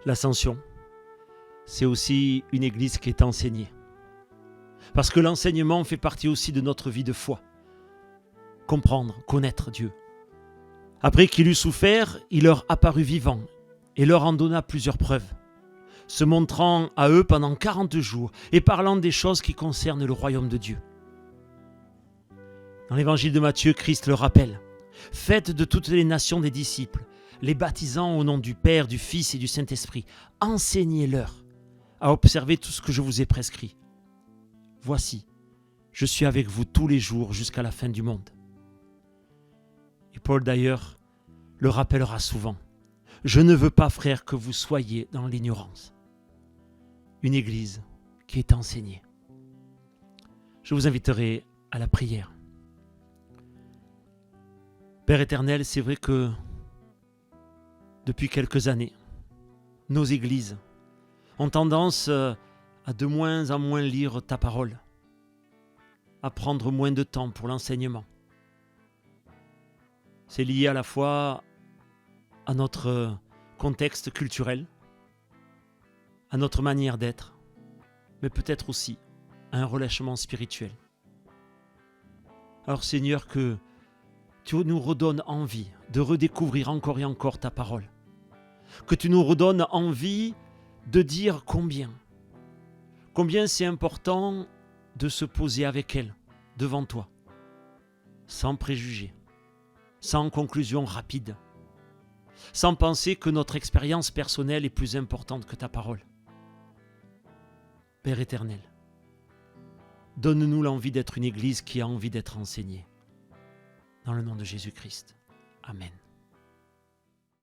L'Ascension, c'est aussi une église qui est enseignée. Parce que l'enseignement fait partie aussi de notre vie de foi. Comprendre, connaître Dieu. Après qu'il eut souffert, il leur apparut vivant et leur en donna plusieurs preuves, se montrant à eux pendant 40 jours et parlant des choses qui concernent le royaume de Dieu. Dans l'évangile de Matthieu, Christ le rappelle. Faites de toutes les nations des disciples, les baptisant au nom du Père, du Fils et du Saint-Esprit. Enseignez-leur à observer tout ce que je vous ai prescrit. Voici, je suis avec vous tous les jours jusqu'à la fin du monde. Et Paul d'ailleurs le rappellera souvent. Je ne veux pas, frères, que vous soyez dans l'ignorance. Une église qui est enseignée. Je vous inviterai à la prière. Père éternel, c'est vrai que depuis quelques années, nos églises ont tendance à de moins en moins lire ta parole, à prendre moins de temps pour l'enseignement. C'est lié à la fois à notre contexte culturel, à notre manière d'être, mais peut-être aussi à un relâchement spirituel. Alors Seigneur, que tu nous redonnes envie de redécouvrir encore et encore ta parole. Que tu nous redonnes envie de dire combien c'est important de se poser avec elle, devant toi, sans préjugés, sans conclusion rapide, sans penser que notre expérience personnelle est plus importante que ta parole. Père éternel, donne-nous l'envie d'être une église qui a envie d'être enseignée. Dans le nom de Jésus-Christ. Amen.